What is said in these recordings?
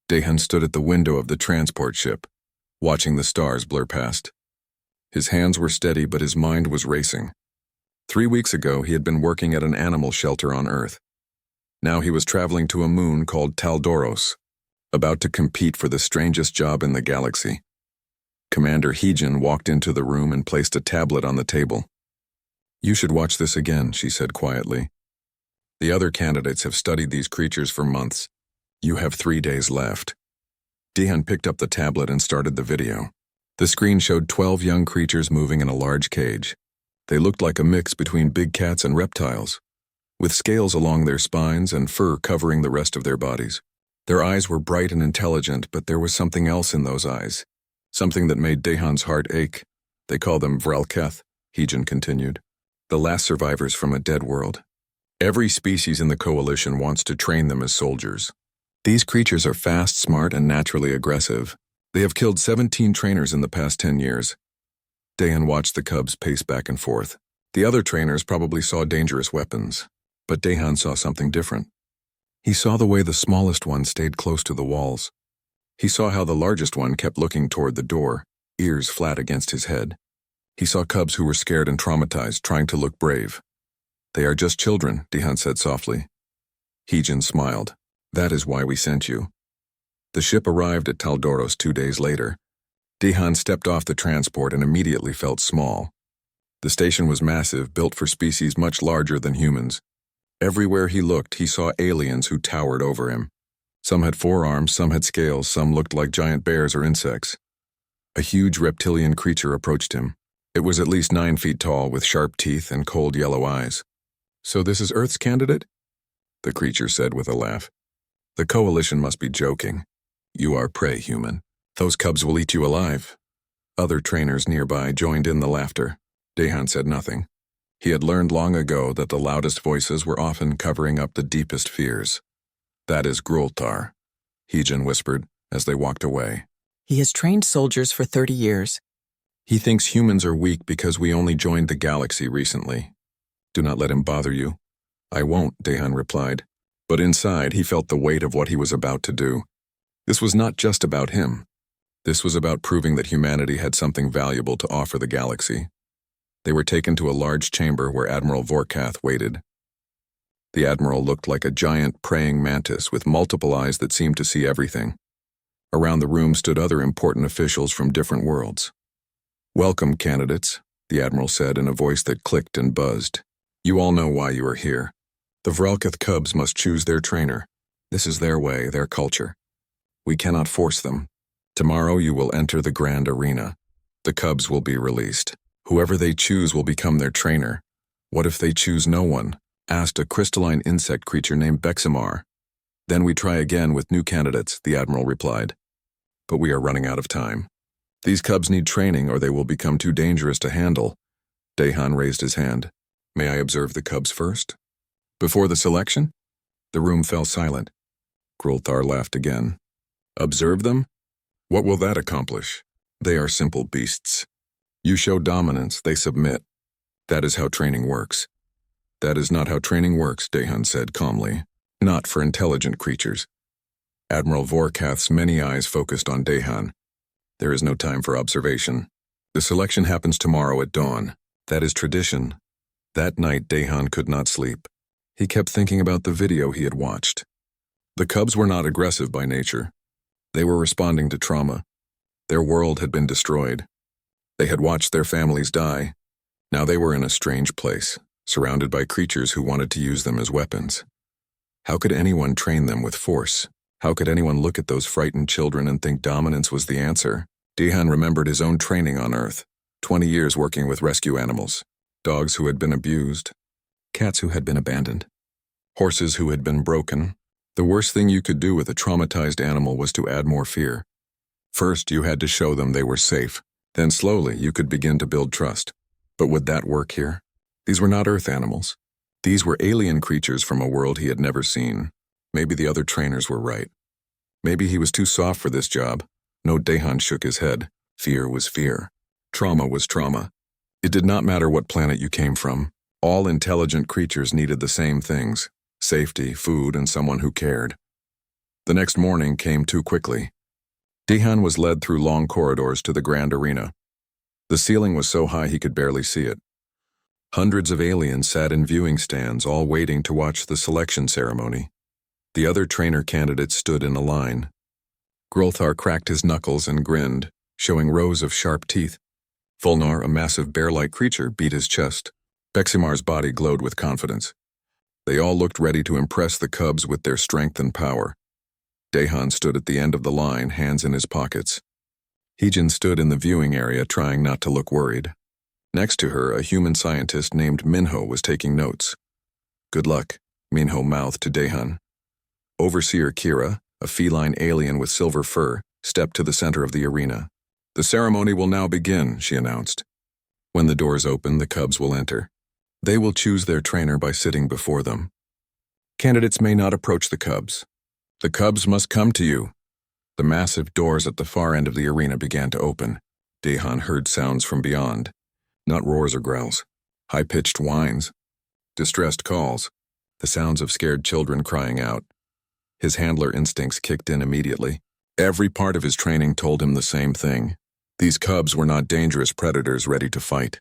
Dahan stood at the window of the transport ship, watching the stars blur past. His hands were steady, but his mind was racing. 3 weeks ago, he had been working at an animal shelter on Earth. Now he was traveling to a moon called Taldoros, about to compete for the strangest job in the galaxy. Commander Heejin walked into the room and placed a tablet on the table. "You should watch this again," she said quietly. "The other candidates have studied these creatures for months. You have 3 days left." Dahan picked up the tablet and started the video. The screen showed 12 young creatures moving in a large cage. They looked like a mix between big cats and reptiles, with scales along their spines and fur covering the rest of their bodies. Their eyes were bright and intelligent, but there was something else in those eyes, something that made Dahan's heart ache. "They call them Vralketh," Heejin continued, "the last survivors from a dead world. Every species in the coalition wants to train them as soldiers. These creatures are fast, smart, and naturally aggressive. They have killed 17 trainers in the past 10 years. Dahan watched the cubs pace back and forth. The other trainers probably saw dangerous weapons, but Dahan saw something different. He saw the way the smallest one stayed close to the walls. He saw how the largest one kept looking toward the door, ears flat against his head. He saw cubs who were scared and traumatized, trying to look brave. "They are just children," Dahan said softly. Heejin smiled. "That is why we sent you." The ship arrived at Taldoros 2 days later. Dahan stepped off the transport and immediately felt small. The station was massive, built for species much larger than humans. Everywhere he looked, he saw aliens who towered over him. Some had 4 arms, some had scales, some looked like giant bears or insects. A huge reptilian creature approached him. It was at least 9 feet tall, with sharp teeth and cold yellow eyes. "So this is Earth's candidate?" the creature said with a laugh. "The coalition must be joking. You are prey, human. Those cubs will eat you alive." Other trainers nearby joined in the laughter. Dahan said nothing. He had learned long ago that the loudest voices were often covering up the deepest fears. "That is Grultar," Heejin whispered as they walked away. "He has trained soldiers for 30 years. "He thinks humans are weak because we only joined the galaxy recently. Do not let him bother you." "I won't," Dahan replied. But inside, he felt the weight of what he was about to do. This was not just about him. This was about proving that humanity had something valuable to offer the galaxy. They were taken to a large chamber where Admiral Vorkath waited. The Admiral looked like a giant praying mantis with multiple eyes that seemed to see everything. Around the room stood other important officials from different worlds. "Welcome, candidates," the Admiral said in a voice that clicked and buzzed. "You all know why you are here. The Vralketh cubs must choose their trainer. This is their way, their culture. We cannot force them. Tomorrow you will enter the grand arena. The cubs will be released. Whoever they choose will become their trainer. What if they choose no one?" asked a crystalline insect creature named Bexamar. "Then we try again with new candidates," the Admiral replied. "But we are running out of time. These cubs need training or they will become too dangerous to handle." Dahan raised his hand. "May I observe the cubs first?" "Before the selection?" The room fell silent. Grultar laughed again. "Observe them? What will that accomplish? They are simple beasts. You show dominance, they submit. That is how training works." "That is not how training works," Dahan said calmly. "Not for intelligent creatures." Admiral Vorkath's many eyes focused on Dahan. "There is no time for observation. The selection happens tomorrow at dawn. That is tradition." That night, Dahan could not sleep. He kept thinking about the video he had watched. The cubs were not aggressive by nature. They were responding to trauma. Their world had been destroyed. They had watched their families die. Now they were in a strange place, surrounded by creatures who wanted to use them as weapons. How could anyone train them with force? How could anyone look at those frightened children and think dominance was the answer? Dahan remembered his own training on Earth, 20 years working with rescue animals, dogs who had been abused, cats who had been abandoned, horses who had been broken. The worst thing you could do with a traumatized animal was to add more fear. First, you had to show them they were safe. Then slowly, you could begin to build trust. But would that work here? These were not Earth animals. These were alien creatures from a world he had never seen. Maybe the other trainers were right. Maybe he was too soft for this job. No, Dahan shook his head. Fear was fear. Trauma was trauma. It did not matter what planet you came from. All intelligent creatures needed the same things: safety, food, and someone who cared. The next morning came too quickly. Dehan was led through long corridors to the grand arena. The ceiling was so high he could barely see it. Hundreds of aliens sat in viewing stands, all waiting to watch the selection ceremony. The other trainer candidates stood in a line. Grolthar cracked his knuckles and grinned, showing rows of sharp teeth. Volnar, a massive bear-like creature, beat his chest. Beximar's body glowed with confidence. They all looked ready to impress the cubs with their strength and power. Dehan stood at the end of the line, hands in his pockets. Heejin stood in the viewing area, trying not to look worried. Next to her, a human scientist named Minho was taking notes. "Good luck," Minho mouthed to Dehan. Overseer Kira, a feline alien with silver fur, stepped to the center of the arena. "The ceremony will now begin," she announced. "When the doors open, the cubs will enter. They will choose their trainer by sitting before them. Candidates may not approach the cubs. The cubs must come to you." The massive doors at the far end of the arena began to open. Dehan heard sounds from beyond. Not roars or growls. High-pitched whines. Distressed calls. The sounds of scared children crying out. His handler instincts kicked in immediately. Every part of his training told him the same thing. These cubs were not dangerous predators ready to fight.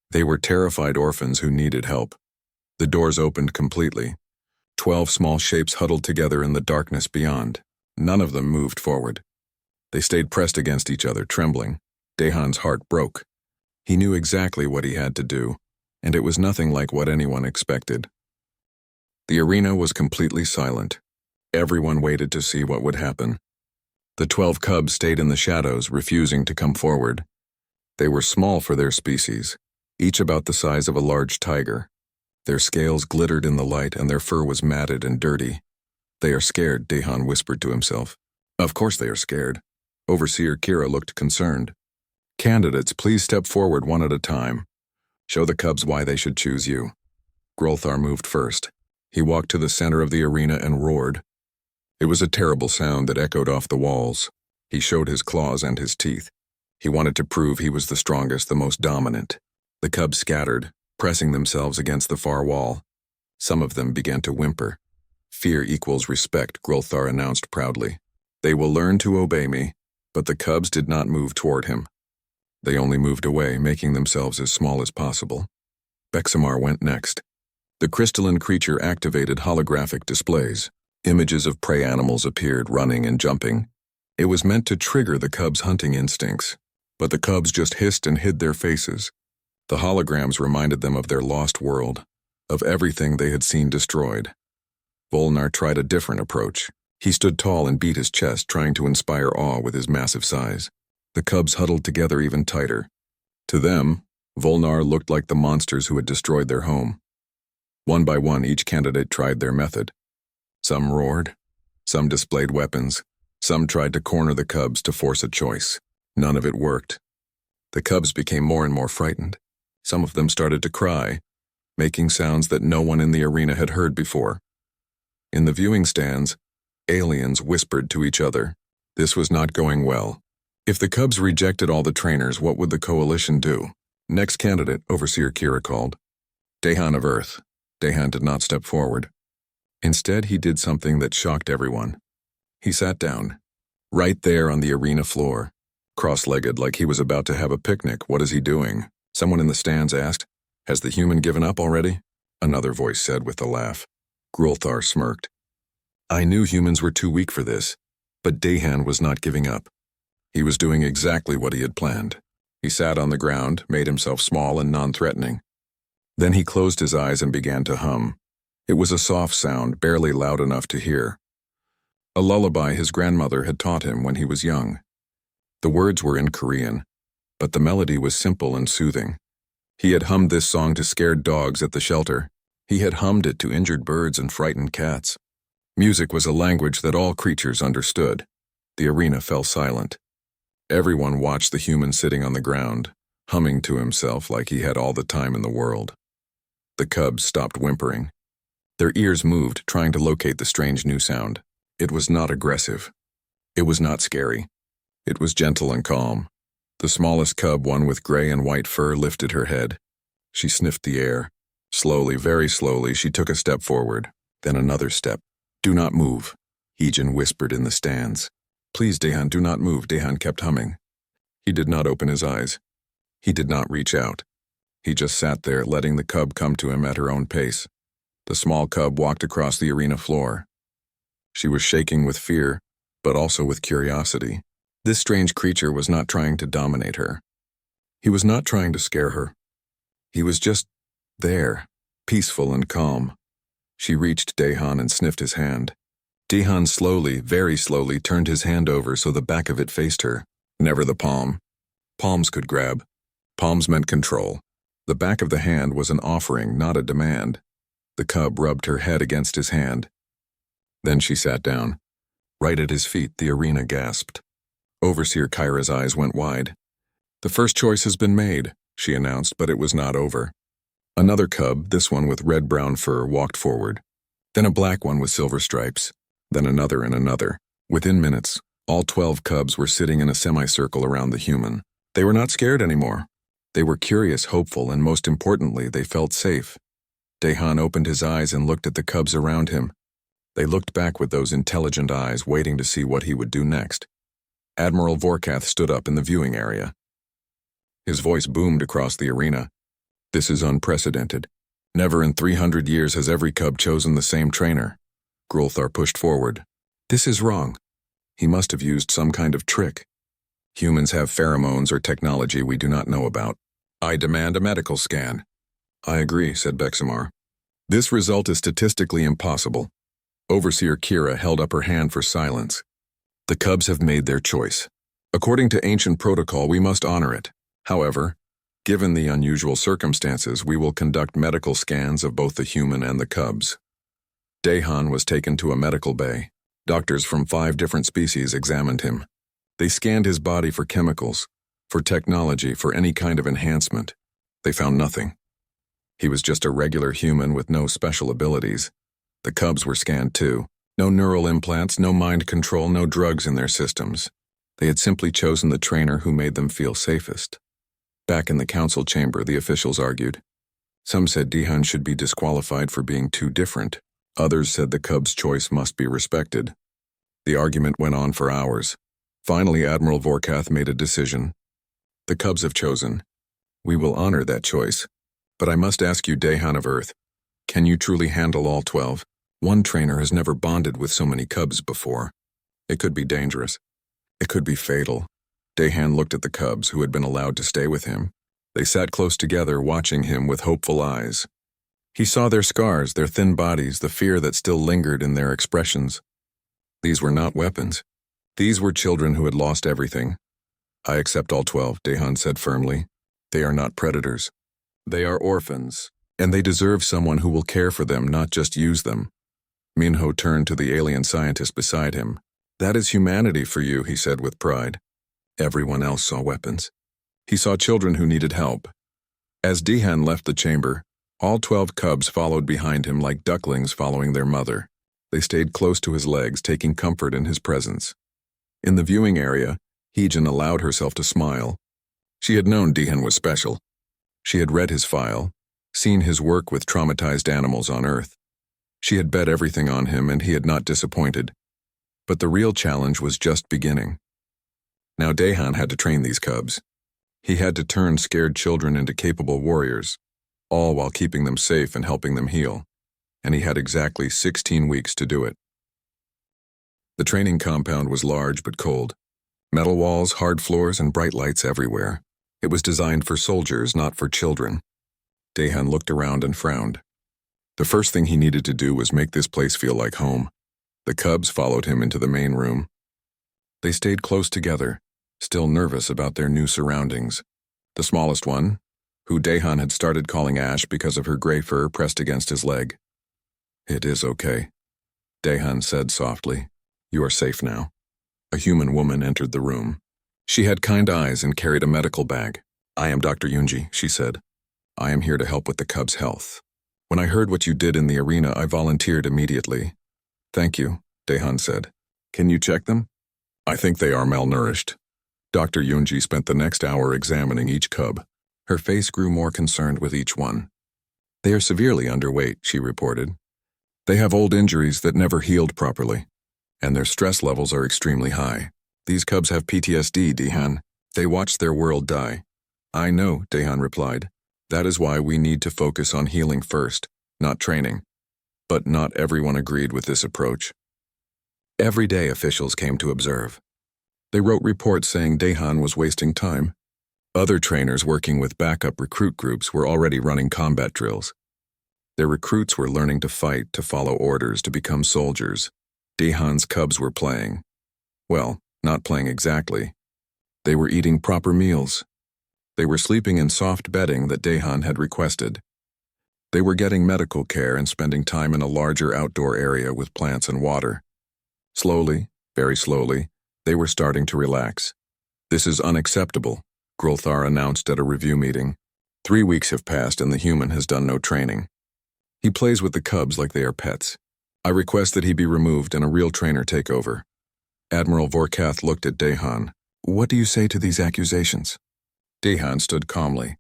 They were terrified orphans who needed help. The doors opened completely. 12 small shapes huddled together in the darkness beyond. None of them moved forward. They stayed pressed against each other, trembling. Dehan's heart broke. He knew exactly what he had to do, and it was nothing like what anyone expected. The arena was completely silent. Everyone waited to see what would happen. The 12 cubs stayed in the shadows, refusing to come forward. They were small for their species, each about the size of a large tiger. Their scales glittered in the light, and their fur was matted and dirty. "They are scared," Dehan whispered to himself. "Of course they are scared." Overseer Kira looked concerned. "Candidates, please step forward one at a time. Show the cubs why they should choose you." Grolthar moved first. He walked to the center of the arena and roared. It was a terrible sound that echoed off the walls. He showed his claws and his teeth. He wanted to prove he was the strongest, the most dominant. The cubs scattered, pressing themselves against the far wall. Some of them began to whimper. "Fear equals respect," Grolthar announced proudly. "They will learn to obey me." But the cubs did not move toward him. They only moved away, making themselves as small as possible. Bexamar went next. The crystalline creature activated holographic displays. Images of prey animals appeared, running and jumping. It was meant to trigger the cubs' hunting instincts, but the cubs just hissed and hid their faces. The holograms reminded them of their lost world, of everything they had seen destroyed. Volnar tried a different approach. He stood tall and beat his chest, trying to inspire awe with his massive size. The cubs huddled together even tighter. To them, Volnar looked like the monsters who had destroyed their home. One by one, each candidate tried their method. Some roared, some displayed weapons, some tried to corner the cubs to force a choice. None of it worked. The cubs became more and more frightened. Some of them started to cry, making sounds that no one in the arena had heard before. In the viewing stands, aliens whispered to each other. This was not going well. If the cubs rejected all the trainers, what would the coalition do? "Next candidate," Overseer Kira called. "Dehan of Earth." Dehan did not step forward. Instead, he did something that shocked everyone. He sat down, right there on the arena floor, cross-legged like he was about to have a picnic. "What is he doing?" Someone in the stands asked. "Has the human given up already?" Another voice said with a laugh. Grolthar smirked. "I knew humans were too weak for this, but Dehan was not giving up. He was doing exactly what he had planned." He sat on the ground, made himself small and non-threatening. Then he closed his eyes and began to hum. It was a soft sound, barely loud enough to hear. A lullaby his grandmother had taught him when he was young. The words were in Korean, but the melody was simple and soothing. He had hummed this song to scared dogs at the shelter. He had hummed it to injured birds and frightened cats. Music was a language that all creatures understood. The arena fell silent. Everyone watched the human sitting on the ground, humming to himself like he had all the time in the world. The cubs stopped whimpering. Their ears moved, trying to locate the strange new sound. It was not aggressive. It was not scary. It was gentle and calm. The smallest cub, one with gray and white fur, lifted her head. She sniffed the air. Slowly, very slowly, she took a step forward, then another step. "Do not move." Heejin whispered in the stands. Please, Daehan, do not move, Daehan kept humming. He did not open his eyes. He did not reach out. He just sat there, letting the cub come to him at her own pace. The small cub walked across the arena floor. She was shaking with fear, but also with curiosity. This strange creature was not trying to dominate her. He was not trying to scare her. He was just there, peaceful and calm. She reached Daehan and sniffed his hand. Daehan slowly, very slowly, turned his hand over so the back of it faced her. Never the palm. Palms could grab. Palms meant control. The back of the hand was an offering, not a demand. The cub rubbed her head against his hand. Then she sat down. Right at his feet, the arena gasped. Overseer Kyra's eyes went wide. The first choice has been made, she announced, but it was not over. Another cub, this one with red-brown fur, walked forward. Then a black one with silver stripes. Then another and another. Within minutes, all 12 cubs were sitting in a semicircle around the human. They were not scared anymore. They were curious, hopeful, and most importantly, they felt safe. Daehan opened his eyes and looked at the cubs around him. They looked back with those intelligent eyes, waiting to see what he would do next. Admiral Vorkath stood up in the viewing area. His voice boomed across the arena. This is unprecedented. Never in 300 years has every cub chosen the same trainer. Grulthar pushed forward. This is wrong. He must have used some kind of trick. Humans have pheromones or technology we do not know about. I demand a medical scan. I agree, said Bexamar. This result is statistically impossible. Overseer Kira held up her hand for silence. The cubs have made their choice. According to ancient protocol, we must honor it. However, given the unusual circumstances, we will conduct medical scans of both the human and the cubs. Daehan was taken to a medical bay. Doctors from 5 different species examined him. They scanned his body for chemicals, for technology, for any kind of enhancement. They found nothing. He was just a regular human with no special abilities. The cubs were scanned too. No neural implants, no mind control, no drugs in their systems. They had simply chosen the trainer who made them feel safest. Back in the council chamber, the officials argued. Some said Daehan should be disqualified for being too different. Others said the cub's choice must be respected. The argument went on for hours. Finally, Admiral Vorkath made a decision. The cubs have chosen. We will honor that choice. But I must ask you, Daehan of Earth, can you truly handle all 12? One trainer has never bonded with so many cubs before. It could be dangerous. It could be fatal. Daehan looked at the cubs who had been allowed to stay with him. They sat close together, watching him with hopeful eyes. He saw their scars, their thin bodies, the fear that still lingered in their expressions. These were not weapons. These were children who had lost everything. I accept all 12, Daehan said firmly. They are not predators. They are orphans, and they deserve someone who will care for them, not just use them. Minho turned to the alien scientist beside him. That is humanity for you, he said with pride. Everyone else saw weapons. He saw children who needed help. As Daehan left the chamber, all 12 cubs followed behind him like ducklings following their mother. They stayed close to his legs, taking comfort in his presence. In the viewing area, Heejin allowed herself to smile. She had known Daehan was special. She had read his file, seen his work with traumatized animals on Earth. She had bet everything on him, and he had not disappointed. But the real challenge was just beginning. Now Daehan had to train these cubs. He had to turn scared children into capable warriors, all while keeping them safe and helping them heal. And he had exactly 16 weeks to do it. The training compound was large but cold. Metal walls, hard floors, and bright lights everywhere. It was designed for soldiers, not for children. Daehan looked around and frowned. The first thing he needed to do was make this place feel like home. The cubs followed him into the main room. They stayed close together, still nervous about their new surroundings. The smallest one, who Daehan had started calling Ash because of her gray fur, pressed against his leg. It is okay, Daehan said softly. You are safe now. A human woman entered the room. She had kind eyes and carried a medical bag. I am Dr. Yunji, she said. I am here to help with the cubs' health. When I heard what you did in the arena, I volunteered immediately. Thank you, Daehan said. Can you check them? I think they are malnourished. Dr. Yunji spent the next hour examining each cub. Her face grew more concerned with each one. They are severely underweight, she reported. They have old injuries that never healed properly. and their stress levels are extremely high. These cubs have PTSD, Dehan. They watched their world die. I know, Dehan replied. That is why we need to focus on healing first, not training. But not everyone agreed with this approach. Every day officials came to observe. They wrote reports saying Dehan was wasting time. Other trainers working with backup recruit groups were already running combat drills. Their recruits were learning to fight, to follow orders, to become soldiers. Dehan's cubs were playing. Well, not playing exactly. They were eating proper meals. They were sleeping in soft bedding that Dehan had requested. They were getting medical care and spending time in a larger outdoor area with plants and water. Slowly, very slowly, they were starting to relax. This is unacceptable, Grulthar announced at a review meeting. 3 weeks have passed and the human has done no training. He plays with the cubs like they are pets. I request that he be removed and a real trainer take over. Admiral Vorkath looked at Dehan. What do you say to these accusations? Dehan stood calmly.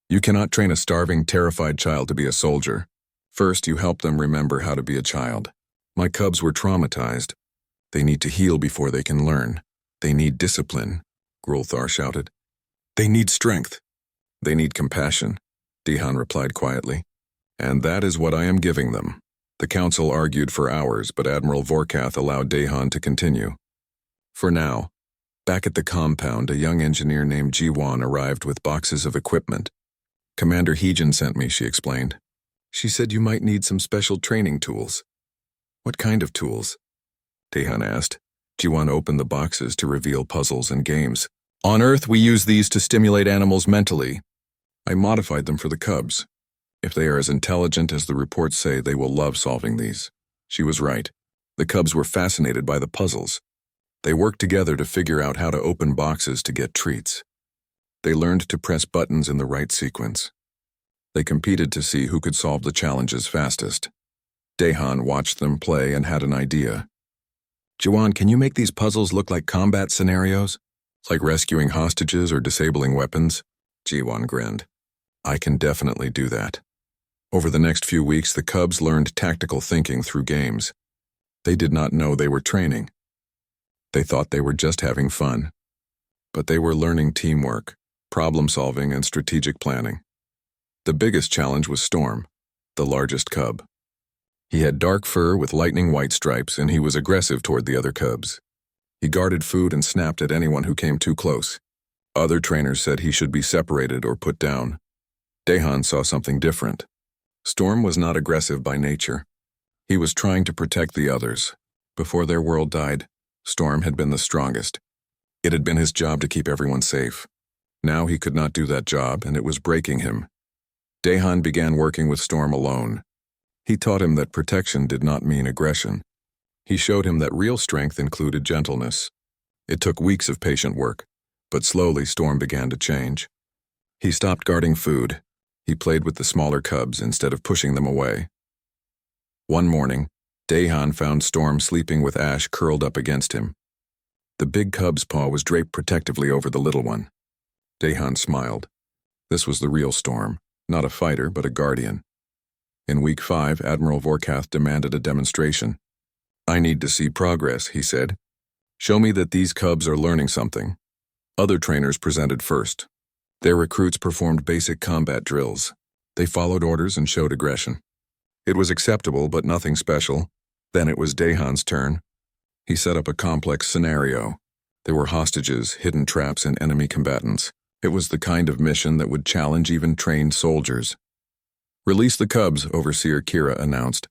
You cannot train a starving, terrified child to be a soldier. First, you help them remember how to be a child. My cubs were traumatized. They need to heal before they can learn. They need discipline, Grulthar shouted. They need strength. They need compassion, Dehan replied quietly. And that is what I am giving them. The council argued for hours, but Admiral Vorkath allowed Dehan to continue. For now, back at the compound, a young engineer named Jiwan arrived with boxes of equipment. Commander Heejin sent me, she explained. She said you might need some special training tools. What kind of tools? Dehan asked. Jiwan opened the boxes to reveal puzzles and games. On Earth, we use these to stimulate animals mentally. I modified them for the cubs. If they are as intelligent as the reports say, they will love solving these. She was right. The cubs were fascinated by the puzzles. They worked together to figure out how to open boxes to get treats. They learned to press buttons in the right sequence. They competed to see who could solve the challenges fastest. Dehan watched them play and had an idea. Jiwan, can you make these puzzles look like combat scenarios? Like rescuing hostages or disabling weapons? Jiwan grinned. I can definitely do that. Over the next few weeks, the cubs learned tactical thinking through games. They did not know they were training. They thought they were just having fun. But they were learning teamwork, problem-solving, and strategic planning. The biggest challenge was Storm, the largest cub. He had dark fur with lightning white stripes, and he was aggressive toward the other cubs. He guarded food and snapped at anyone who came too close. Other trainers said he should be separated or put down. Dehan saw something different. Storm was not aggressive by nature. He was trying to protect the others. Before their world died, Storm had been the strongest. It had been his job to keep everyone safe. Now he could not do that job, and it was breaking him. Dehan began working with Storm alone. He taught him that protection did not mean aggression. He showed him that real strength included gentleness. It took weeks of patient work, but slowly Storm began to change. He stopped guarding food. He played with the smaller cubs instead of pushing them away. One morning, Dehan found Storm sleeping with Ash curled up against him. The big cub's paw was draped protectively over the little one. Dehan smiled. This was the real Storm, not a fighter but a guardian. In week 5, Admiral Vorkath demanded a demonstration. I need to see progress, he said. Show me that these cubs are learning something. Other trainers presented first. Their recruits performed basic combat drills. They followed orders and showed aggression. It was acceptable, but nothing special. Then it was Dehan's turn. He set up a complex scenario. There were hostages, hidden traps, and enemy combatants. It was the kind of mission that would challenge even trained soldiers. Release the cubs, Overseer Kira announced.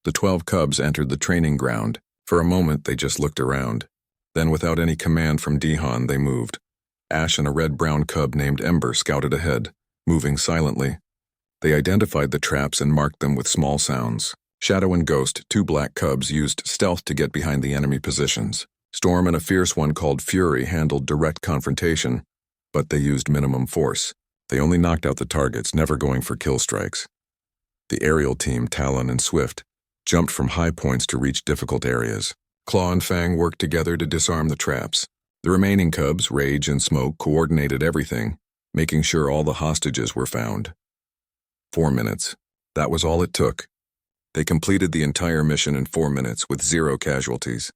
The 12 cubs entered the training ground. For a moment, they just looked around. Then, without any command from Dehan, they moved. Ash and a red-brown cub named Ember scouted ahead, moving silently. They identified the traps and marked them with small sounds. Shadow and Ghost, 2 black cubs, used stealth to get behind the enemy positions. Storm and a fierce one called Fury handled direct confrontation, but they used minimum force. They only knocked out the targets, never going for kill strikes. The aerial team, Talon and Swift, jumped from high points to reach difficult areas. Claw and Fang worked together to disarm the traps. The remaining cubs, Rage and Smoke, coordinated everything, making sure all the hostages were found. 4 minutes. That was all it took. They completed the entire mission in 4 minutes with 0 casualties.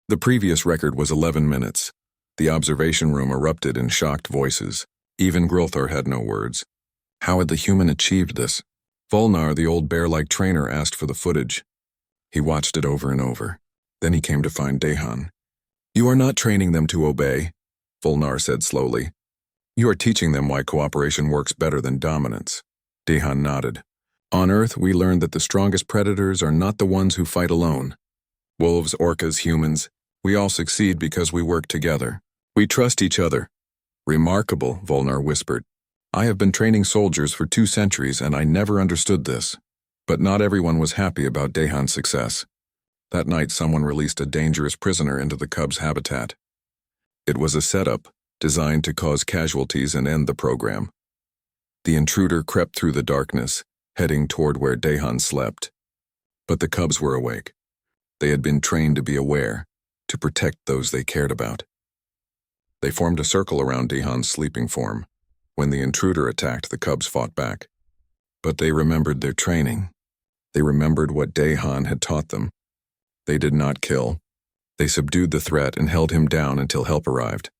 The previous record was 11 minutes. The observation room erupted in shocked voices. Even Grilthar had no words. How had the human achieved this? Volnar, the old bear-like trainer, asked for the footage. He watched it over and over. Then he came to find Dehan. "You are not training them to obey," Volnar said slowly. "You are teaching them why cooperation works better than dominance." Dehan nodded. "On Earth, we learned that the strongest predators are not the ones who fight alone. Wolves, orcas, humans, we all succeed because we work together. We trust each other." "Remarkable," Volnar whispered. "I have been training soldiers for 2 centuries and I never understood this." But not everyone was happy about Dehan's success. That night, someone released a dangerous prisoner into the cub's habitat. It was a setup designed to cause casualties and end the program. The intruder crept through the darkness, heading toward where Dehan slept. But the cubs were awake. They had been trained to be aware, to protect those they cared about. They formed a circle around Dehan's sleeping form. When the intruder attacked, the cubs fought back. But they remembered their training. They remembered what Dehan had taught them. They did not kill. They subdued the threat and held him down until help arrived.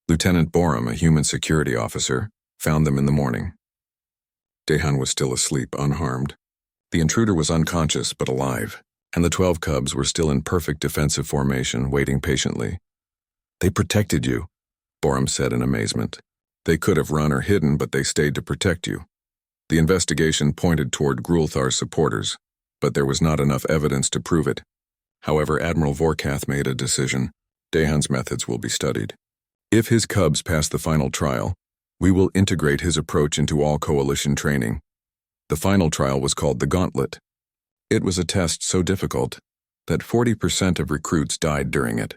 Lieutenant Borum, a human security officer, found them in the morning. Dehan was still asleep, unharmed. The intruder was unconscious but alive, and the 12 cubs were still in perfect defensive formation, waiting patiently. "They protected you," Borum said in amazement. "They could have run or hidden, but they stayed to protect you." The investigation pointed toward Grulthar's supporters, but there was not enough evidence to prove it. However, Admiral Vorkath made a decision. Dehan's methods will be studied. If his cubs pass the final trial, we will integrate his approach into all coalition training. The final trial was called the Gauntlet. It was a test so difficult that 40% of recruits died during it.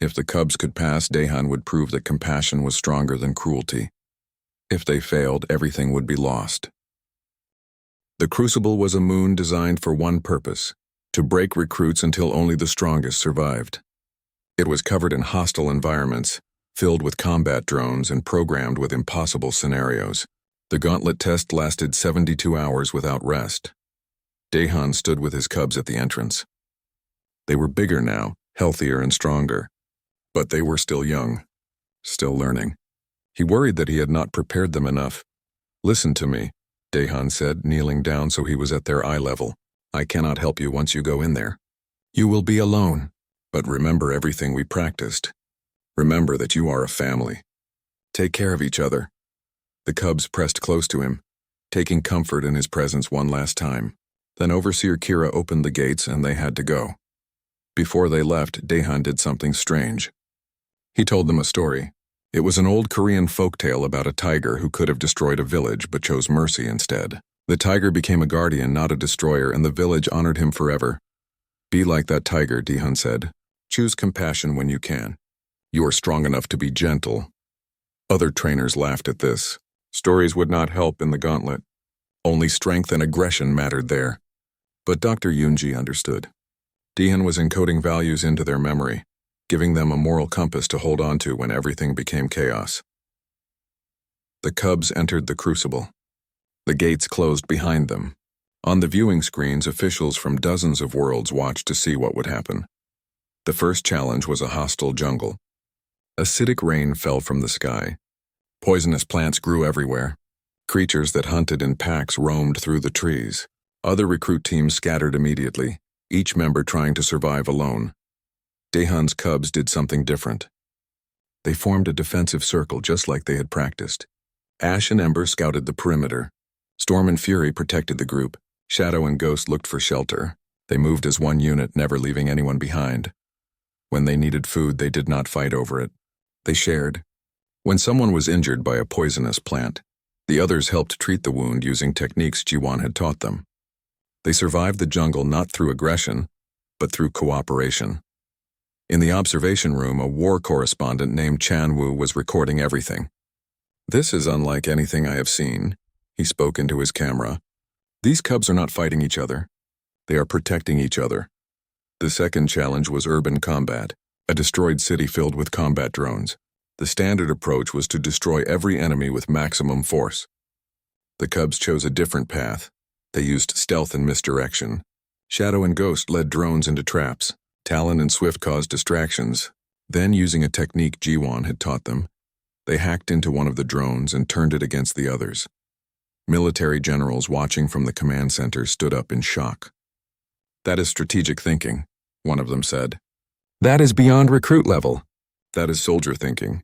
If the cubs could pass, Dehan would prove that compassion was stronger than cruelty. If they failed, everything would be lost. The Crucible was a moon designed for one purpose: to break recruits until only the strongest survived. It was covered in hostile environments, filled with combat drones and programmed with impossible scenarios. The Gauntlet test lasted 72 hours without rest. Dehan stood with his cubs at the entrance. They were bigger now, healthier and stronger. But they were still young, still learning. He worried that he had not prepared them enough. "Listen to me," Dehan said, kneeling down so he was at their eye level. "I cannot help you once you go in there. You will be alone. But remember everything we practiced. Remember that you are a family. Take care of each other." The cubs pressed close to him, taking comfort in his presence one last time. Then Overseer Kira opened the gates and they had to go. Before they left, Dehan did something strange. He told them a story. It was an old Korean folktale about a tiger who could have destroyed a village but chose mercy instead. The tiger became a guardian, not a destroyer, and the village honored him forever. "Be like that tiger," Dehan said. "Choose compassion when you can. You are strong enough to be gentle." Other trainers laughed at this. Stories would not help in the Gauntlet. Only strength and aggression mattered there. But Dr. Yunji understood. Dehan was encoding values into their memory, giving them a moral compass to hold on to when everything became chaos. The cubs entered the Crucible. The gates closed behind them. On the viewing screens, officials from dozens of worlds watched to see what would happen. The first challenge was a hostile jungle. Acidic rain fell from the sky. Poisonous plants grew everywhere. Creatures that hunted in packs roamed through the trees. Other recruit teams scattered immediately, each member trying to survive alone. Dehan's cubs did something different. They formed a defensive circle just like they had practiced. Ash and Ember scouted the perimeter. Storm and Fury protected the group. Shadow and Ghost looked for shelter. They moved as one unit, never leaving anyone behind. When they needed food, they did not fight over it. They shared. When someone was injured by a poisonous plant, the others helped treat the wound using techniques Jiwan had taught them. They survived the jungle not through aggression, but through cooperation. In the observation room, a war correspondent named Chan Wu was recording everything. "This is unlike anything I have seen," he spoke into his camera. "These cubs are not fighting each other. They are protecting each other." The second challenge was urban combat, a destroyed city filled with combat drones. The standard approach was to destroy every enemy with maximum force. The cubs chose a different path. They used stealth and misdirection. Shadow and Ghost led drones into traps. Talon and Swift caused distractions. Then, using a technique Jiwan had taught them, they hacked into one of the drones and turned it against the others. Military generals watching from the command center stood up in shock. "That is strategic thinking," one of them said. "That is beyond recruit level." "That is soldier thinking."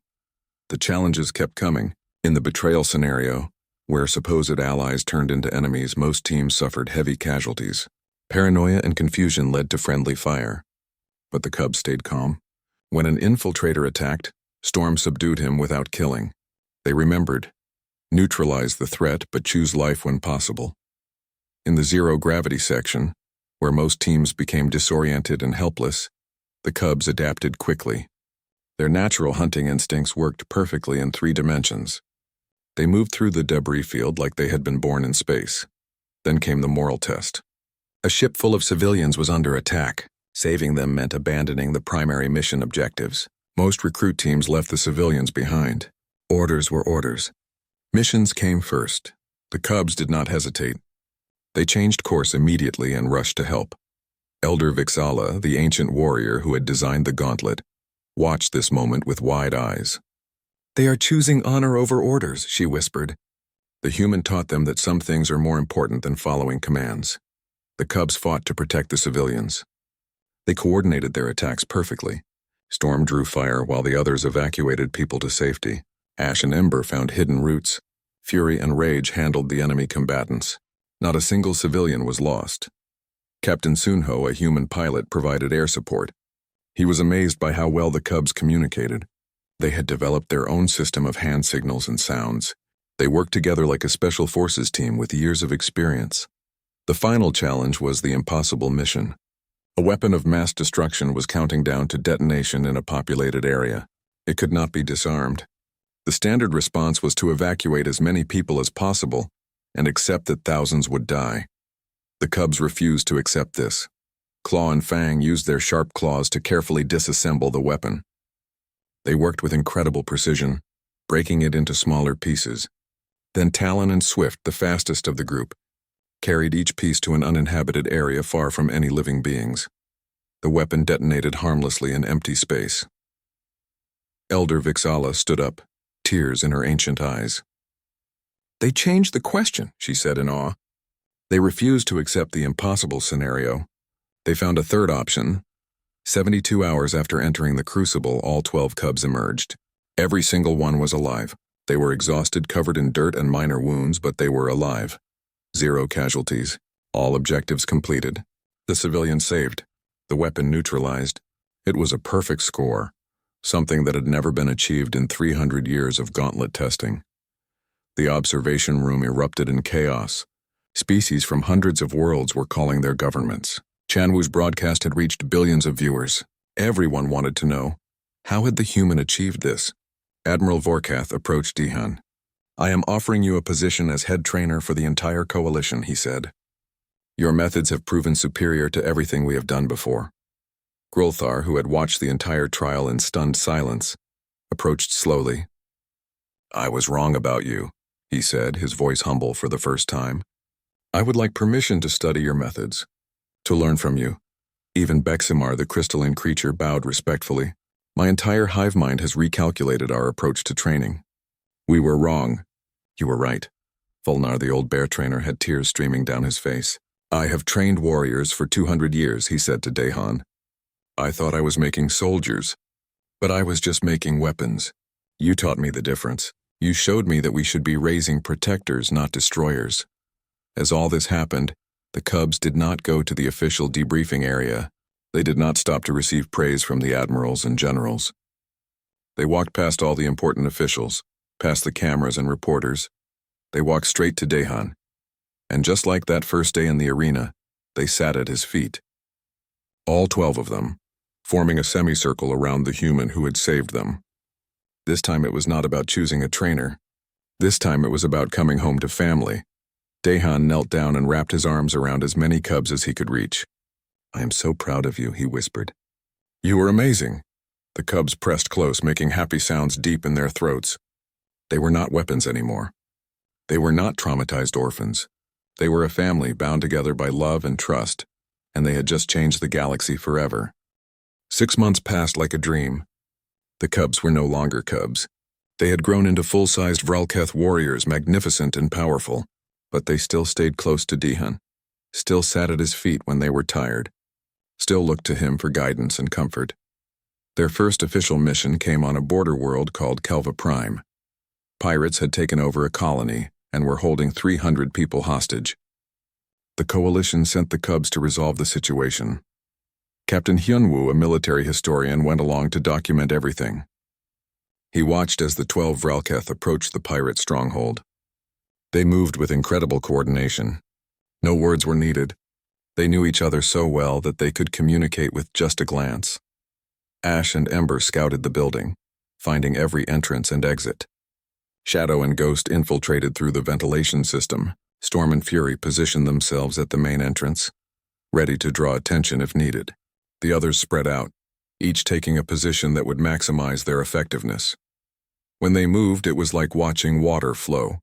The challenges kept coming. In the betrayal scenario, where supposed allies turned into enemies, most teams suffered heavy casualties. Paranoia and confusion led to friendly fire. But the Cubs stayed calm. When an infiltrator attacked, Storm subdued him without killing. They remembered: neutralize the threat, but choose life when possible. In the zero-gravity section, where most teams became disoriented and helpless, the Cubs adapted quickly. Their natural hunting instincts worked perfectly in 3 dimensions. They moved through the debris field like they had been born in space. Then came the moral test. A ship full of civilians was under attack. Saving them meant abandoning the primary mission objectives. Most recruit teams left the civilians behind. Orders were orders. Missions came first. The Cubs did not hesitate. They changed course immediately and rushed to help. Elder Vixala, the ancient warrior who had designed the gauntlet, watched this moment with wide eyes. "They are choosing honor over orders," she whispered. The human taught them that some things are more important than following commands. The Cubs fought to protect the civilians. They coordinated their attacks perfectly. Storm drew fire while the others evacuated people to safety. Ash and Ember found hidden routes. Fury and Rage handled the enemy combatants. Not a single civilian was lost. Captain Sunho, a human pilot, provided air support. He was amazed by how well the Cubs communicated. They had developed their own system of hand signals and sounds. They worked together like a special forces team with years of experience. The final challenge was the impossible mission. A weapon of mass destruction was counting down to detonation in a populated area. It could not be disarmed. The standard response was to evacuate as many people as possible and accept that thousands would die. The Cubs refused to accept this. Claw and Fang used their sharp claws to carefully disassemble the weapon. They worked with incredible precision, breaking it into smaller pieces. Then Talon and Swift, the fastest of the group, carried each piece to an uninhabited area far from any living beings. The weapon detonated harmlessly in empty space. Elder Vixala stood up, tears in her ancient eyes. "They changed the question," she said in awe. They refused to accept the impossible scenario. They found a third option. 72 hours after entering the Crucible, all 12 Cubs emerged. Every single one was alive. They were exhausted, covered in dirt and minor wounds, but they were alive. 0 casualties. All objectives completed. The civilians saved. The weapon neutralized. It was a perfect score, something that had never been achieved in 300 years of gauntlet testing. The observation room erupted in chaos. Species from hundreds of worlds were calling their governments. Chanwu's broadcast had reached billions of viewers. Everyone wanted to know, how had the human achieved this? Admiral Vorkath approached Dihan. "I am offering you a position as head trainer for the entire coalition," he said. "Your methods have proven superior to everything we have done before." Grulthar, who had watched the entire trial in stunned silence, approached slowly. "I was wrong about you," he said, his voice humble for the first time. "I would like permission to study your methods, to learn from you." Even Beximar, the crystalline creature, bowed respectfully. "My entire hive mind has recalculated our approach to training. We were wrong. You were right." Volnar, the old bear trainer, had tears streaming down his face. "I have trained warriors for 200 years, he said to Dehan. "I thought I was making soldiers, but I was just making weapons. You taught me the difference. You showed me that we should be raising protectors, not destroyers." As all this happened, the Cubs did not go to the official debriefing area. They did not stop to receive praise from the admirals and generals. They walked past all the important officials, past the cameras and reporters. They walked straight to Dehan. And just like that first day in the arena, they sat at his feet. All 12 of them, forming a semicircle around the human who had saved them. This time it was not about choosing a trainer. This time it was about coming home to family. Dehan knelt down and wrapped his arms around as many Cubs as he could reach. "I am so proud of you," he whispered. "You were amazing." The Cubs pressed close, making happy sounds deep in their throats. They were not weapons anymore. They were not traumatized orphans. They were a family bound together by love and trust, and they had just changed the galaxy forever. 6 months passed like a dream. The cubs were no longer cubs. They had grown into full-sized Vralketh warriors, magnificent and powerful, but they still stayed close to Dehan, still sat at his feet when they were tired, still looked to him for guidance and comfort. Their first official mission came on a border world called Kelva Prime. Pirates had taken over a colony and were holding 300 people hostage. The Coalition sent the cubs to resolve the situation. Captain Hyunwoo, a military historian, went along to document everything. He watched as the 12 Vralketh approached the pirate stronghold. They moved with incredible coordination. No words were needed. They knew each other so well that they could communicate with just a glance. Ash and Ember scouted the building, finding every entrance and exit. Shadow and Ghost infiltrated through the ventilation system. Storm and Fury positioned themselves at the main entrance, ready to draw attention if needed. The others spread out, each taking a position that would maximize their effectiveness. When they moved, it was like watching water flow.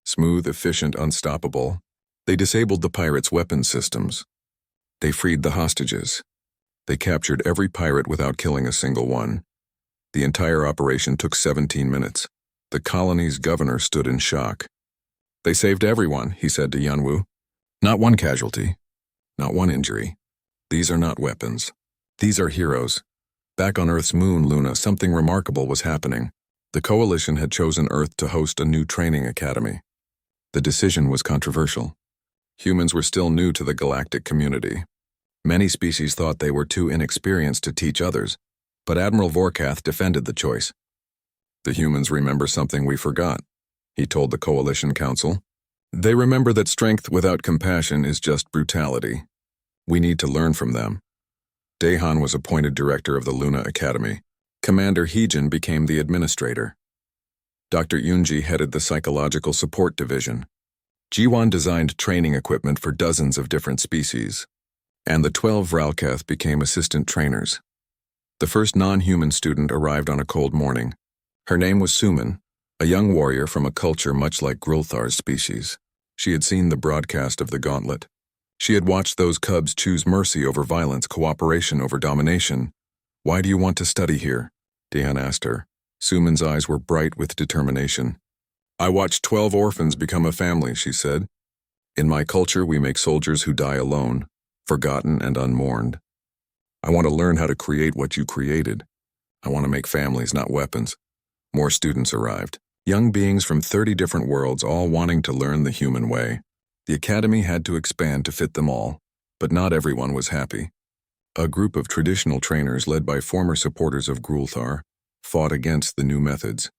Smooth, efficient, unstoppable. They disabled the pirates' weapon systems. They freed the hostages. They captured every pirate without killing a single one. The entire operation took 17 minutes. The colony's governor stood in shock. "They saved everyone," he said to Yunwoo. "Not one casualty. Not one injury. These are not weapons. These are heroes." Back on Earth's moon, Luna, something remarkable was happening. The Coalition had chosen Earth to host a new training academy. The decision was controversial. Humans were still new to the galactic community. Many species thought they were too inexperienced to teach others, but Admiral Vorkath defended the choice. "The humans remember something we forgot," he told the Coalition Council. "They remember that strength without compassion is just brutality. We need to learn from them." Daehan was appointed director of the Luna Academy. Commander Heejin became the administrator. Dr. Yunji headed the Psychological Support Division. Jiwon designed training equipment for dozens of different species. And the 12 Vralketh became assistant trainers. The first non-human student arrived on a cold morning. Her name was Suman, a young warrior from a culture much like Grulthar's species. She had seen the broadcast of the gauntlet. She had watched those cubs choose mercy over violence, cooperation over domination. "Why do you want to study here?" Daehan asked her. Suman's eyes were bright with determination. "I watched 12 orphans become a family," she said. "In my culture, we make soldiers who die alone, forgotten and unmourned. I want to learn how to create what you created. I want to make families, not weapons." More students arrived. Young beings from 30 different worlds, all wanting to learn the human way. The academy had to expand to fit them all, but not everyone was happy. A group of traditional trainers led by former supporters of Grulthar fought against the new methods.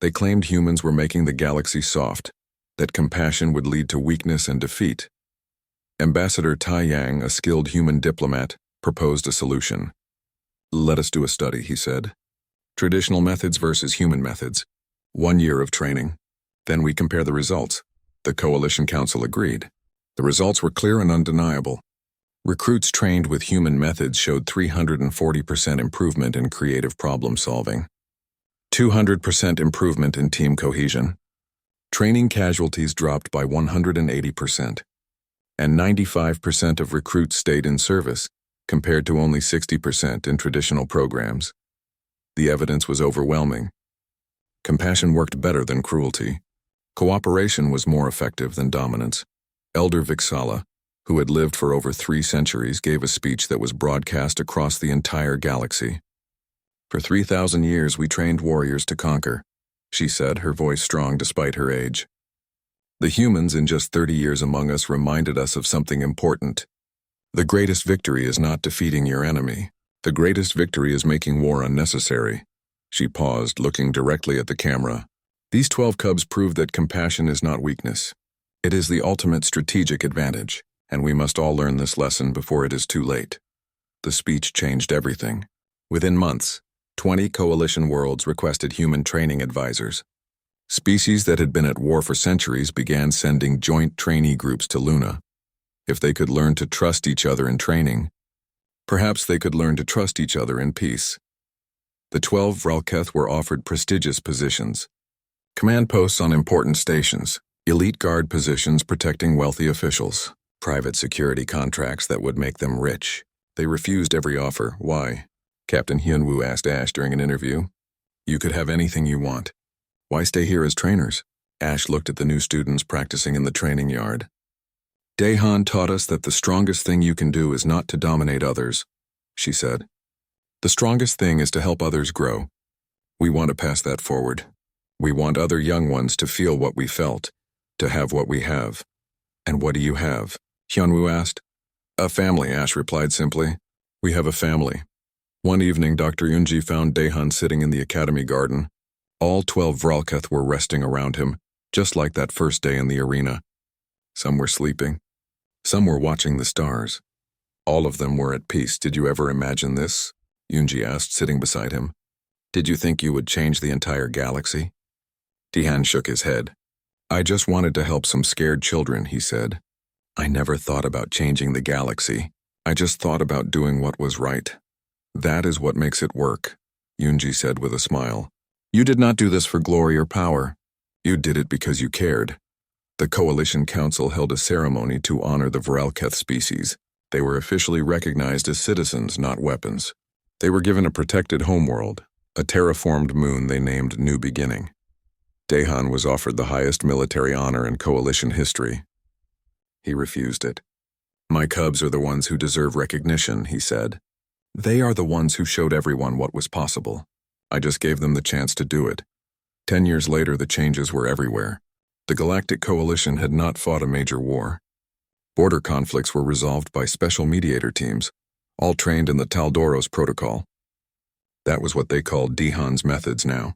They claimed humans were making the galaxy soft, that compassion would lead to weakness and defeat. Ambassador Tai Yang, a skilled human diplomat, proposed a solution. "Let us do a study," he said. "Traditional methods versus human methods. 1 year of training. Then we compare the results." The Coalition Council agreed. The results were clear and undeniable. Recruits trained with human methods showed 340% improvement in creative problem solving, 200% improvement in team cohesion. Training casualties dropped by 180%, and 95% of recruits stayed in service, compared to only 60% in traditional programs. The evidence was overwhelming. Compassion worked better than cruelty. Cooperation was more effective than dominance. Elder Vixala, who had lived for over 3 centuries, gave a speech that was broadcast across the entire galaxy. "For 3,000 years we trained warriors to conquer," she said, her voice strong despite her age. "The humans in just 30 years among us reminded us of something important. The greatest victory is not defeating your enemy. The greatest victory is making war unnecessary." She paused, looking directly at the camera. "These 12 cubs proved that compassion is not weakness. It is the ultimate strategic advantage, and we must all learn this lesson before it is too late." The speech changed everything. Within months, 20 coalition worlds requested human training advisors. Species that had been at war for centuries began sending joint trainee groups to Luna. If they could learn to trust each other in training, perhaps they could learn to trust each other in peace. The 12 Vralketh were offered prestigious positions. Command posts on important stations, Elite guard positions protecting wealthy officials. Private security contracts that would make them rich. They refused every offer. Why? Captain Hyunwoo asked Ash during an interview. You could have anything you want. Why stay here as trainers? Ash looked at the new students practicing in the training yard. Daehan taught us that the strongest thing you can do is not to dominate others, she said. The strongest thing is to help others grow. We want to pass that forward. We want other young ones to feel what we felt, to have what we have. And what do you have? Hyunwoo asked. A family, Ash replied simply. We have a family. One evening, Dr. Yoonji found Daehan sitting in the academy garden. All 12 Vralketh were resting around him, just like that first day in the arena. Some were sleeping. Some were watching the stars. All of them were at peace. Did you ever imagine this? Yoonji asked, sitting beside him. Did you think you would change the entire galaxy? Daehan shook his head. I just wanted to help some scared children, he said. I never thought about changing the galaxy. I just thought about doing what was right. That is what makes it work, Yoonji said with a smile. You did not do this for glory or power. You did it because you cared. The Coalition Council held a ceremony to honor the Vralketh species. They were officially recognized as citizens, not weapons. They were given a protected homeworld, a terraformed moon they named New Beginning. Daehan was offered the highest military honor in Coalition history. He refused it. My cubs are the ones who deserve recognition, he said. They are the ones who showed everyone what was possible. I just gave them the chance to do it. 10 years later, the changes were everywhere. The Galactic Coalition had not fought a major war. Border conflicts were resolved by special mediator teams, all trained in the Taldoros Protocol. That was what they called Daehan's methods now.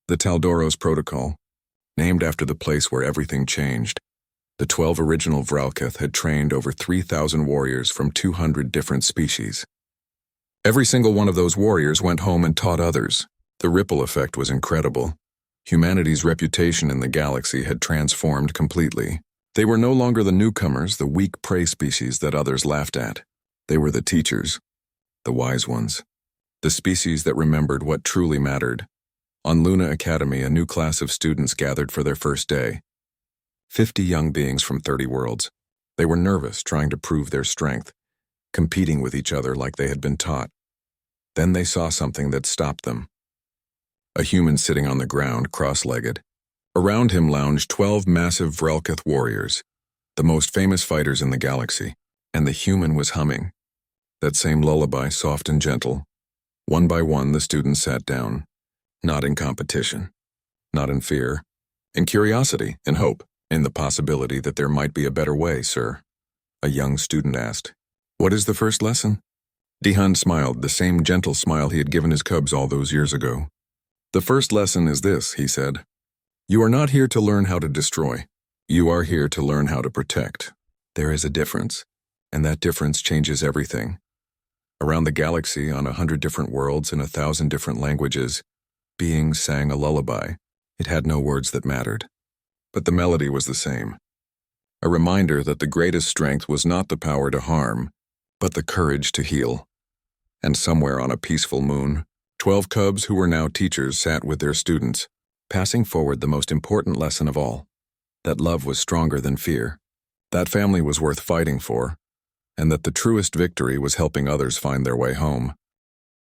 The Taldoros Protocol, named after the place where everything changed. The 12 original Vralketh had trained over 3,000 warriors from 200 different species. Every single one of those warriors went home and taught others. The ripple effect was incredible. Humanity's reputation in the galaxy had transformed completely. They were no longer the newcomers, the weak prey species that others laughed at. They were the teachers, the wise ones, the species that remembered what truly mattered. On Luna Academy, a new class of students gathered for their first day. 50 young beings from 30 worlds. They were nervous, trying to prove their strength, competing with each other like they had been taught. Then they saw something that stopped them. A human sitting on the ground, cross-legged. Around him lounged 12 massive Vralketh warriors, the most famous fighters in the galaxy, and the human was humming. That same lullaby, soft and gentle. One by one, the students sat down, not in competition, not in fear, in curiosity, in hope, in the possibility that there might be a better way, sir. A young student asked. What is the first lesson? Daehan smiled, the same gentle smile he had given his cubs all those years ago. The first lesson is this, he said. You are not here to learn how to destroy. You are here to learn how to protect. There is a difference, and that difference changes everything. Around the galaxy, on 100 different worlds in 1,000 different languages, beings sang a lullaby. It had no words that mattered, but the melody was the same. A reminder that the greatest strength was not the power to harm, but the courage to heal. And somewhere on a peaceful moon, 12 cubs who were now teachers sat with their students, passing forward the most important lesson of all, that love was stronger than fear, that family was worth fighting for, and that the truest victory was helping others find their way home.